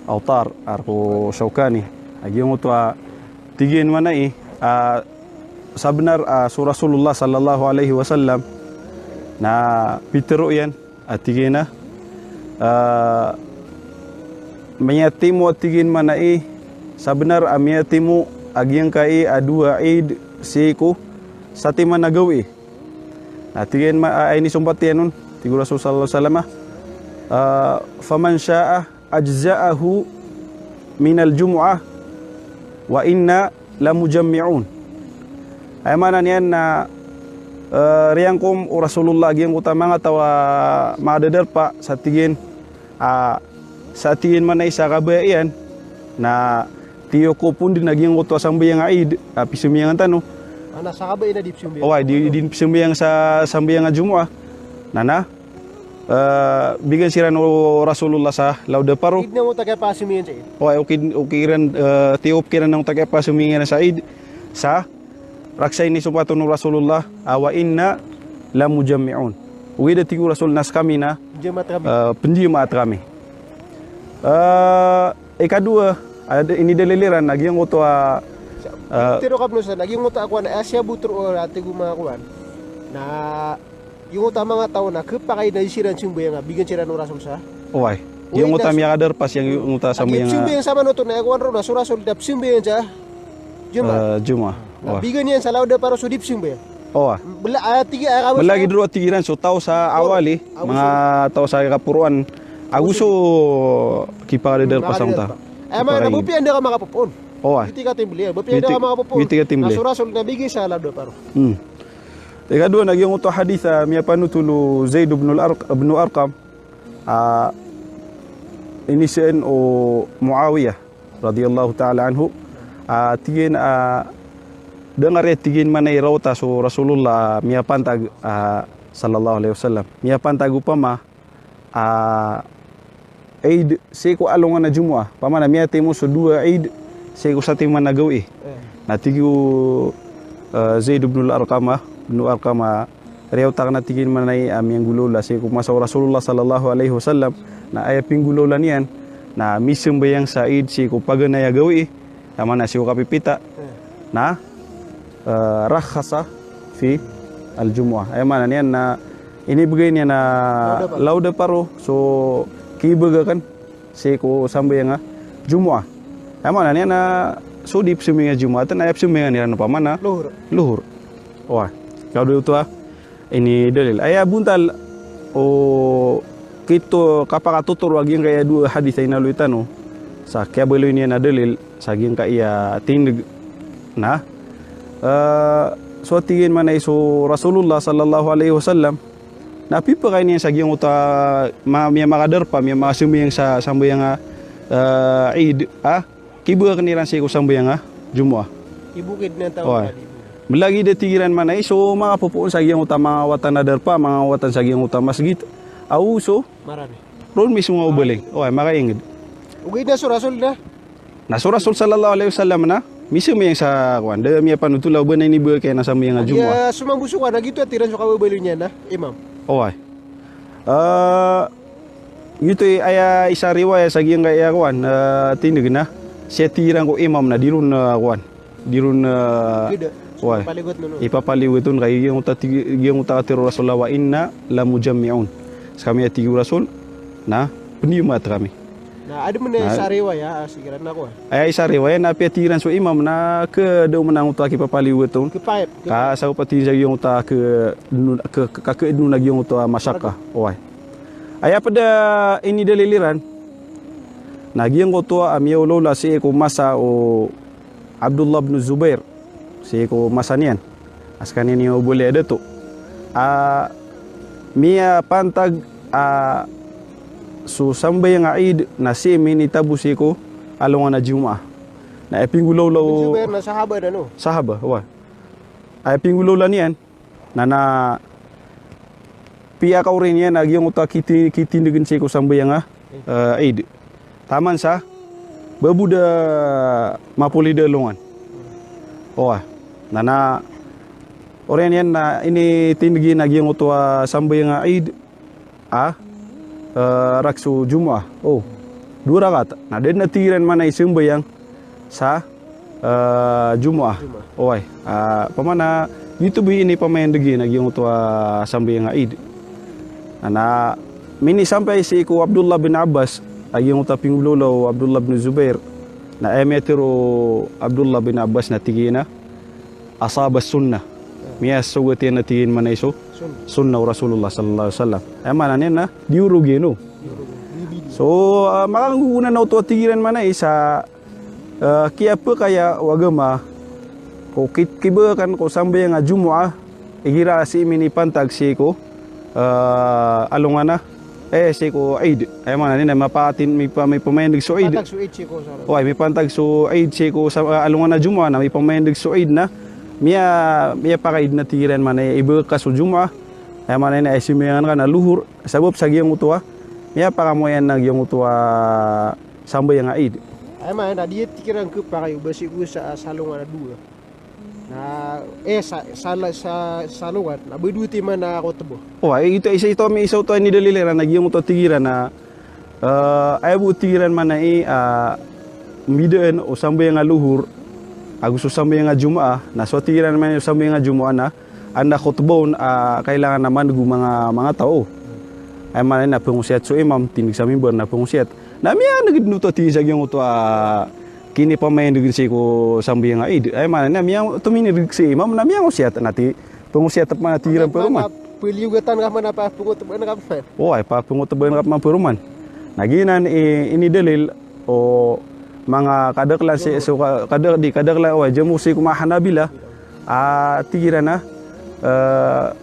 Autar arko Shawkani agyang utwa tigin man na sabnar su Rasulullah sallallahu alaihi wasallam na pitero yan at tigin na mayatimu tigin man na sabenar amiatimu agyang kai adua id siku sa timan nagawi tigin ay ni sumpati nun tigo Rasul sallallahu alaihi wasallam faman syaa ajza'ahu minal Jum'ah wa inna lamujammi'un ay manan yan na riyangkom o Rasulullah agyang utama nga tawa madadar pa sa tigin man na isa kabayan na tiyo ko pun din naging utwa sambayang aid pisumiyang tano Sa kabay na dipsumbi. oway di pisumiyang sa sambayang Jum'ah nana bigan sira no Rasulullah sa Lauda Paro Idna mo tagay pasumiyan sa oway ukiran tiop kiran ng tagay pasumingan sa aid sa raksay ni sumpato no Rasulullah wa inna lamujammi'un uwida tigo Rasul nas kami na Jemaat kami. penjemaat kami ikadua ada ini daliliran nagyang utwa Tiro ka sa naging uta ako na Asia butro o ati gumakuan na yung uta mga tao na kapakay na isiran sumbayang bigan sira no Rasul sa oway yung uta miya kadar pas yung uta sa mga sumbayang sama no to na ako ro na su Rasul dap sumbayang sa Jum'ah bigan yan sa Lauda Paro su dip sumbayang oway bala ati ka malagi dulu tigiran so tao sa awali mga tao sa kapuruan aguso kiparadar pasangta ay mga nabupi anda ka makapupon oway Biti ka timbli, bapi ada ka makapupon Biti ka timbli. na su Rasul na bigay sa Lauda Paro ikadua nagyang utwa haditha miya panutulu Zaid ibn Arqam inisian o Muawiyah radhiyallahu ta'ala anhu tigin dengar tigin manay rawta so Rasulullah miya pantag sallallahu alaihi wasallam miya pantag upama Eid seko alongan na Jum'ah pamana miya timo so dua Eid seko sa timan nagawi na tigo Zaid ibn Arqam rewta na tigin manay amiyang gulola seko masa Rasulullah sallallahu alaihi wasallam na ay pinggulolan yan na misum bayang sa Eid seko paganaya gawi tama na seko kapipita na rakhasa fi al-Jumu'ah. Ay mana niyan na ini begini na lauda paro so kibaga kan seko sambayang Jumu'ah. Ay mana niyan na so di suminga Jumu'ah tan ayap suminga ni ano pamana luhur. Wah, kau dulu tu ini dalil. Ayah buntal kito kapaka tutur wagi kaya dua hadis ina lu itano. Sa kaya belu ini na dalil saging kaya tindig nah so tingin man iso Rasulullah sallallahu alaihi wasallam na pipa kay niya saging uta miya makadar pa miya masumiyang sa sambayang Eid kibuha kaniran si ko sambayang Jumu'ah. Ibukid na taon kali. Melagi de tigiran man iso mga pupuon saging uta mga watan nadar pa mga watan saging uta masjid au so Marami. ron mismo ubaling. Oy makaingid. Ugay na so Rasul na. Na so Rasul sallallahu alaihi wasallam na mismo yang sa kwan de miya panutulaw ba na ini ba kay nasa mga Jumu'ah. Ya sumambusukan na gitu atiran so kababalo niya na imam. Oy. Gitu aya isa riwayat saging kaya kwan tindig na siya tirang ko imam na dirun kwan. Dirun Gida. Oy. Paligot no. Ipapaliwitun kay yung uta tiro Rasulullah wa inna la mujammi'un. Kami ati Rasul na peniumat kami. Nah, ada mana sa riwayat sigaran ako. Ay isa riwayat na piatiran so imam na ke do menang uta ki papaliwitun. Kepayat. Ka sa pati yung uta ke nu lagi yung uta masyaka. Oy. Ay pada ini daliliran. Nagyang ko to amiyaw lola si ko masa o Abdullah bin Zubair. Si ko masanian. Askan ini boleh ada tu. Mia pantag so sambayang Eid na si mini tabusi ko alungan na Jumu'ah. Na epingulo law Zubair na sahaba na no. sahaba wa. Ay epingulo la niyan na pia ka rin yan nagyang uta kitindigan si ko sambayang Eid. Taman sa babuda mapulida lungan. Oa. Nana orang yan na ini tindigi nagyang uta sambayang Eid raksu Jumu'ah. Oh. 2 rakaat. Nah, den natiran mana isembayang sa Jumu'ah. Oy. Pamana YouTube ini pamain degi nagyang uta sambayang Eid. Ana mini sampai si ko Abdullah bin Abbas nagyang uta pingulo Abdullah bin Zubair. Na emetero Abdullah bin Abbas na tigina asaba sunnah. Miya sugati na tigin man iso sunnah Rasulullah sallallahu alaihi wasallam. Ay mana na diurugi no. So makanguna na to tigiran man sa kiya pa kaya wagama ko kiba kan ko sambayang Jumu'ah igira si mini pantag si ko alungana si ko Eid. Ay mana na mapatin may pamaindig so Eid. Pantag so Eid si ko sa. Oy may pantag so Eid si ko sa alungana Jumu'ah na may pamaindig so Eid na miya pakaid na tigiran man iba ka so Jumu'ah. Ay mana na isimingan ka na luhur sabab sa giyang utuwa miya pakamoyan na giyang utuwa sambayang Eid. Ay man na dia tikiran ke pakai basi sa salungan na dua. Na sa salungan na beduti man na ako tebo. Oh, itu may isa to ni daliliran na giyang utuwa tigiran na ay bu tigiran man na midaan o sambayang luhur agus sambayang Jumu'ah na so tigiran man sambayang Jumu'ah na anda khutbon kailangan naman mga tao. Ay man na pengusiat so imam tinig sa mimbar na pengusiat. Na miya nagidnuto ti sagyong uto kini pamain digin si ko sambayang Eid. Ay man na miya tuminig si imam na miya usiat nati pengusiat man tigiran peruman. Piliugatan ka man pa pungot man ka man. Oh ay pa pungot ban ka man peruman. Naginan ini dalil o mga kadaklan si so kadaklan o jamu si ko Hanabila tigiran na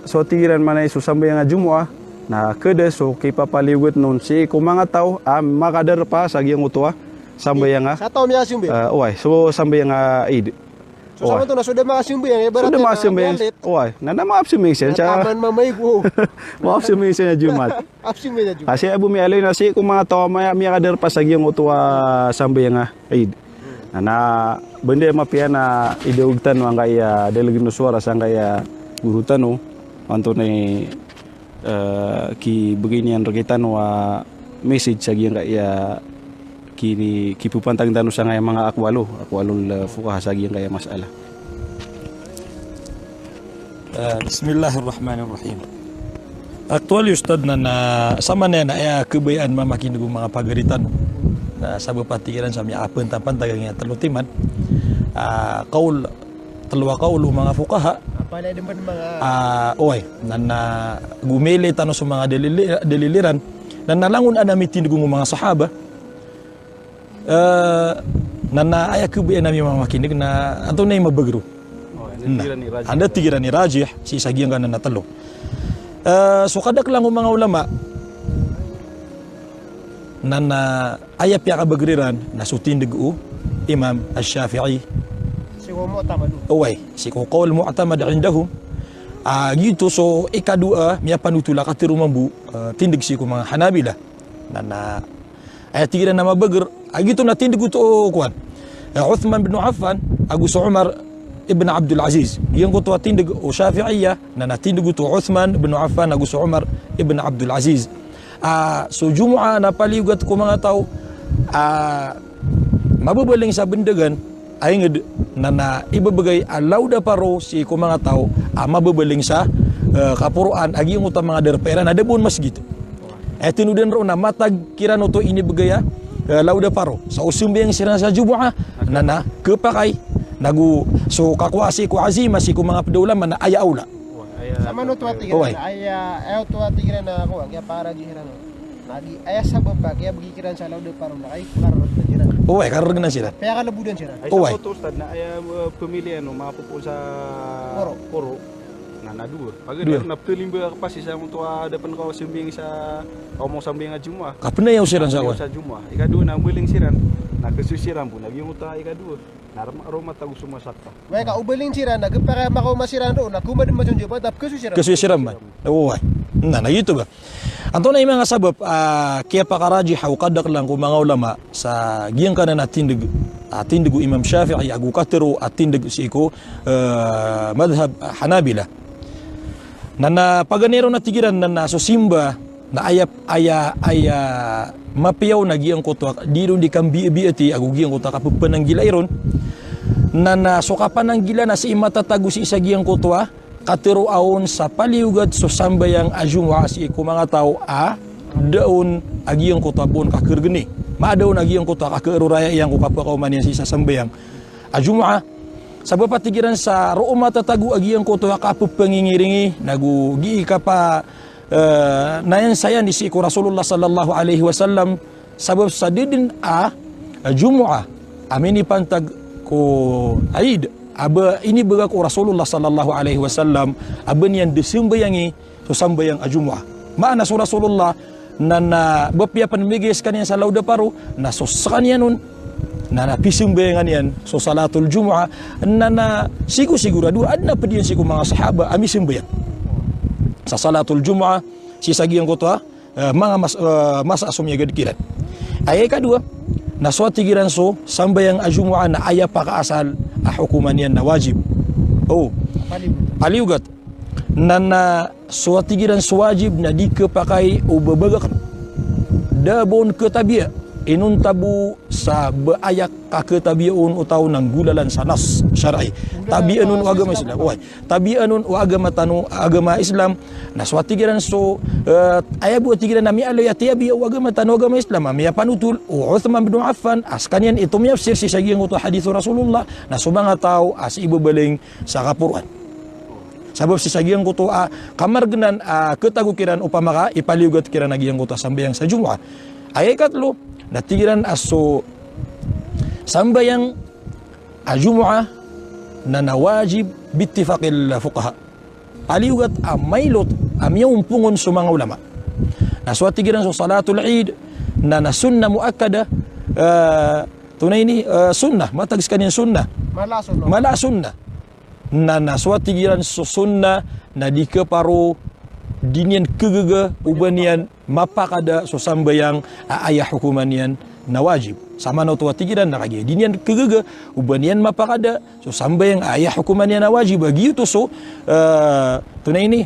so tigiran man ay sambayang Jumu'ah na kada so kay papaliwet nun si ko mga tao makadar pa sa giyang utuwa sambayang Sa tao miya simbe. oy so sambayang Eid. So sama to na sudah masimbe yang Sudah masimbe. Oy na maapsimbe siya. Taman mamay ko. Maapsimbe siya Jumat. Apsimbe na juga. Kasi abu mi aloy na si ko mga tao maya kadar pa sa giyang utuwa sambayang Eid. Na bende mapia na ideugtan ang kaya delegino suara sang kaya gurutan no anto na ki beginian rakitan wa message sa giyang kaya kini kipupantang tanu sa kaya mga akwalul fuqaha sa giyang kaya masala. Bismillahirrahmanirrahim. Aktual Ustad na sama na ay kebayaan mamakin ng mga pagaritan na sa patikiran sa mga apun-tapan tagang talutiman. Kaul talwa kaul mga fukaha Apalay din ba ng mga oy na gumili tanong sa mga deliliran na nalangon anami tinugong mga sahaba na ay kebayaan namin mamakinig na ato na yung mabagro. Anda tigiran ni Rajih si sagiang kanan na talo. So kadak lang ang mga ulama na ayap ya kabagriran na sutindig Imam Ash-Shafi'i si mo tamad. away si ko qaul mu'tamad indahum gitu so ikadua miya panutula katirumambu tindig si ko mga Hanabila na ayat tigiran na mabagr gitu na tindig to kuan Uthman bin Affan Agus Umar Ibn Abdul Aziz yang kutu tindig o Syafi'iyah na natindig to Uthman bin Affan Agus Umar Ibn Abdul Aziz so Jumu'ah na paliugat ko mga tao mababaling sa bendagan ay nged na ibabagay lauda paro si ko mga tao mababaling sa kapuruan agi yung utang mga derpera na debon masjid tinudan ro na matag kirano to inibagaya lauda paro sa usumbiyang sira sa Jumu'ah na kepakay nagu so kakwasi ko azima si ko mga pedulaman na aya aula Sama no tuwa tigiran na ayaw tuwa tigiran na ako kaya para gihiran no. Nagi aya sa baba kaya bagikiran sa laude paron na ay karot na jiran. karag na sila Kaya kalabudan sila. Ay Uway. sa photo Ustad na ay pemilihan no mapupul sa Poro na nadua. Pagod na tulimba pa si sa mga depan ko sumbing sa omong sambing nga Jumu'ah. kapenayaw siran sa Sa Jumu'ah. Ikadua na muling siran. Nagkasusiran po naging uta ikadua. Naroma tagu sumasakta. Waya ka ubaling sira na para makumasiran ro na kumadin mo junjo pa tap kasusiran. kasusiran ba away na gitu ba anto na yung mga sabab kaya pakaraji haw kadak lang ko mga ulama sa giyang kanan atindig Imam Syafi'i agu katero atindig si ko madhab Hanabila na paganero na tigiran na so simba na aya mapiyaw na giyang ko to diro di kambi biati agu giyang ko ta kapupan ng gilairon na sokapan ng gila na si imatatago si isa giyang ko to katero aon sa paliugad so sambayang Jumu'ah si ko mga tao daon agiyang ko to bon kakirgeni maadaw na giyang ko to kakiruraya yang ko kapwa kauman si isa sambayang Jumu'ah sabab patigiran sa roo matatago agiyang ko to kapupangingiringi nagu gi ka pa nayan saya ni si ko Rasulullah sallallahu alaihi wasallam sabab sa didin Jumu'ah amini pantag ko Aid aba ini baga ko Rasulullah sallallahu alaihi wasallam aben yang disembayangi so sambayang Jumu'ah maana so Rasulullah na bapya panmigis kaniya sa lauda paro na so sakaniya nun na pisembayangan yan so salatul Jumu'ah na sigurado adna pediyan siku mga sahaba ami sembayang sa salatul Jumu'ah si sagiang ko to mga masa asumya gadkiran ay kadua na suatu tigiran so sambayang Jumu'ah na aya pakaasal hukuman yan na wajib paliugat na suatu tigiran so wajib na di kepakai ubabagakan dabon ketabia inun tabu sa baayak kaketabiun utaw ng gulalan sa nas syar'i tabianun wa agama Islam tabianun wa agama Islam na suatu tigiran so ayabu tigiran nami alay atiabi wa agama Islam miya panutul Uthman bin Affan askanian ito miyafsir si sagiang uto hadis Rasulullah na sumanga tao as ibabaling sa kapuruan sabab si sagiang kuto kamargenan ketagukiran upama ka ipaliugat kiran nagiang kuto sambayang sa Jumu'ah ay katlo na tigiran aso sambayang Jumu'ah na nawajib bittifaqil fuqaha paliugat mailot amyong pungon sa mga ulama na suat tigiran so salatul Eid na sunna muakkada tunay ni sunnah matagis kanyan sunnah mala sunnah na suat tigiran so sunnah na dikeparo dinian kegege ubanian mapakada so sambayang ayah hukuman yan na wajib sama na tuwa tigiran na kagi dinian kegege ubanian mapakada so sambayang ayah hukuman yan na wajib bagi itu so tunay ini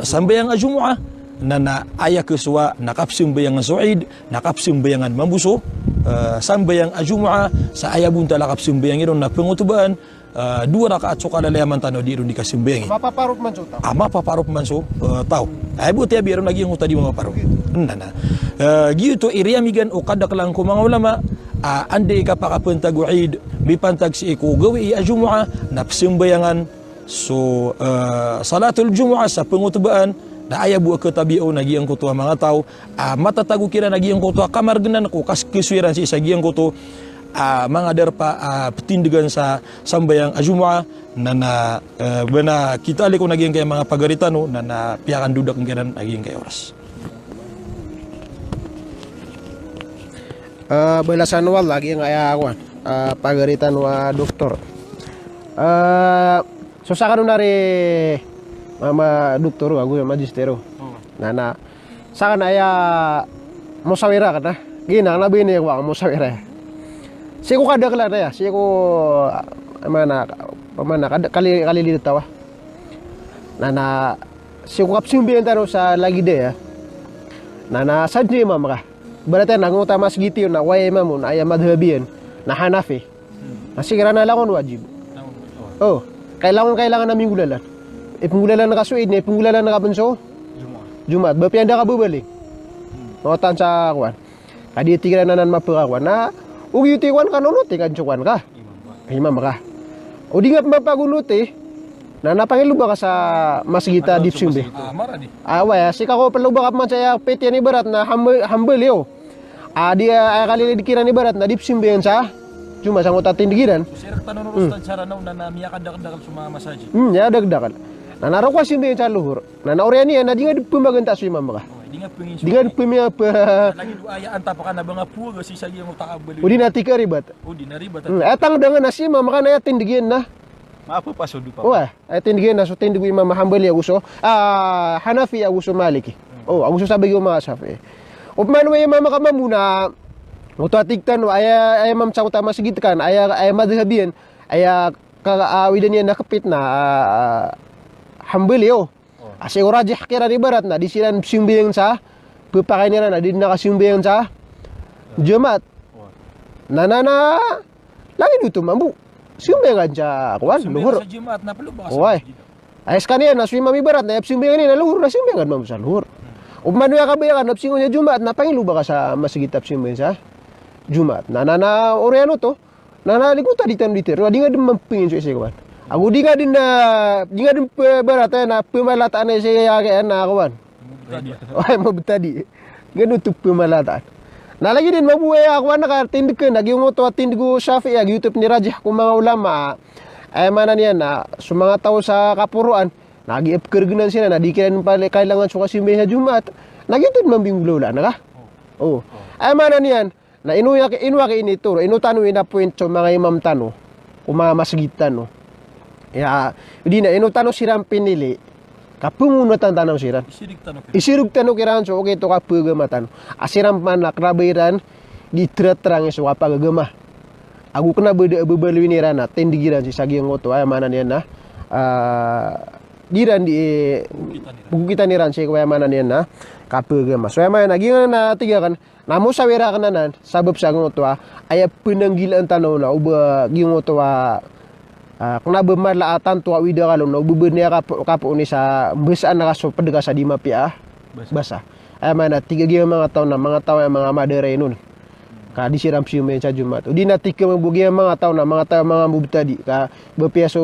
sambayang Jumu'ah na aya keswa nakapsimbayangan suid nakapsimbayangan mambuso sambayang ajum'a sa aya bunta lakapsimbayang iron na pengutubaan 2 rakaat so kalalayaman tano di iron dikasimbayang Mapaparot man so tao. mapaparop man so tao ay buti abi iron lagi yung utadi mapaparop nana gitu iriamigan o kadak lang ko mga ulama ande ka pakapantag uid bipantag si ko gawi ajum'a napsimbayangan so salatul jum'a sa pengutubaan na aya buat ketabiao nagiyang ko to mga tao matatago kira nagiyang ko to kamargenan ko kas kiswiran si sagiyang ko to mga derpa petindigan sa sambayang ajum'a na bena kita ali ko nagiyang kay mga pagaritano na piakan dudak ngiran nagiyang kay oras Belasan wal lagi yang aya akuan pagaritan wa doktor susah kan dari mama doktor aku yang magistero nana sakan aya musawira kan gina na bini wa musawira siku kada kala ya siku mana kada kali ditawa nana siku kapsimbi entaro sa lagi de ya nana sadni mama berarti nanguta mas gitu na way mamun aya madhabian na Hanafi sigara na lakon wajib kailangan na minggulalan penggulalan na kasuid ni penggulalan na kabenso Jumat bapi anda kabubalik notan sa kwan kadi tigra nanan mapakwan na ugi tikwan kanonote kan cukwan ka imam ka udi ngap mapagunuti na napangilu ba ka sa masgita dipsumbe maradi ya sika ko perlu ba ka man saya petian ibarat na humble yo dia kali dikira ibarat na dipsumbe sa cuma sang utatin dikiran sir tanon urus cara na miya kadak suma masaji ya dagdakan na naro ko simbe sa luhur na naoriani na dinga pumaganta sa imam ka dinga pumya lagi aya anta pa kana banga puga si sagi mo taabali udi na tika ribat udi na ribat atang dengan nasi imam ka na yatin digian na maapo pa so dupa wah yatin digian na so tindigu imam hambali aguso Hanafi aguso Maliki aguso sabi ko mga Shafi upman way imam ka mamuna muto atigtan aya imam sa utama sigit kan aya madhabian aya kaawidan niya nakapit na hambali Asi rajih kira ibarat na di silan simbayang sa pupakay nila na di nakasimbayang sa Jumat. Nanana lagi dito mambu. Simbayangan sa kuan luhur. Sa Jumat na palo ba? Oy. Ayos kaniya na simam ibarat na simbayangan ni na luhur na simbayangan mam sa luhur. Umano ya kabayakan napsingon niya Jumat na pangilu ba ka sa masigitap simbayan sa Jumat. Nanana oreano to. Nanaligo ta ditan ditero di nga mampingin sa kuan. Aku di nga din berata na pemalataan siya kaya na kawan. Ay mabtadi. Ganun to pemalataan. Na lagi din mabuhay ako na tindig ko nagyung to tindig ko Shafi YouTube ni Rajih kung mga ulama ay mana niya na sa mga tao sa kapuruan nagi-upkergenan sila na di kailangan sa kasimbahan sa Jumat. Nagyutod mambingulula na ka. Ay mana niyan na inuwa ini turo inutano ina point sa mga imam tano kung mga masgitan no. Ya, di na inutano siram pinili. Kapungunutan tanang siran. Isirug tano kiran so okay to kapugamatan. Asiram manak rabiran di terang so kapagagama. Aku kena bebalwi ni rana tendigiran si sagi ngoto ay mana niyan na diran di buku kita ni ran si kaya mana niyan na kapagama. So ay mana gingan na tiga kan namo sawira kananan sabab sa ngoto ay penanggilan tanaw na uba gingoto kung nabemarlaatan tuwa wida kalong na ububunnya kapo ni sa besaan na kaso padega sa di mapia basa ay mana tiga giyang mga tao na mga tao ay mga madere nun ka disiram siumen sa Jumat di na tika mabugi mga tao na mga tao mga mubtadi ka bepiaso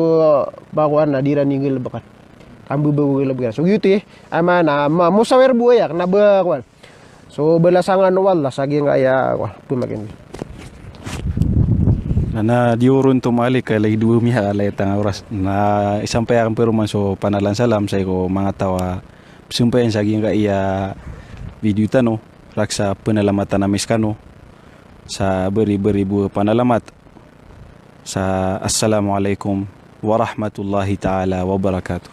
bakuan na diran ningil bakat kambu bagul bakat so gitu ay mana musawer buaya na bakuan so belasangan wala sagi nga ya pumakin na diurun tumali kay lagi dua miha alay tang oras na isampay ang peruman so panalan salam sa ko mga tawa sumpayan sa nga iya video tano raksa penalamatan na miskano sa beri-beri buah panalamat sa assalamualaikum warahmatullahi taala wabarakatuh.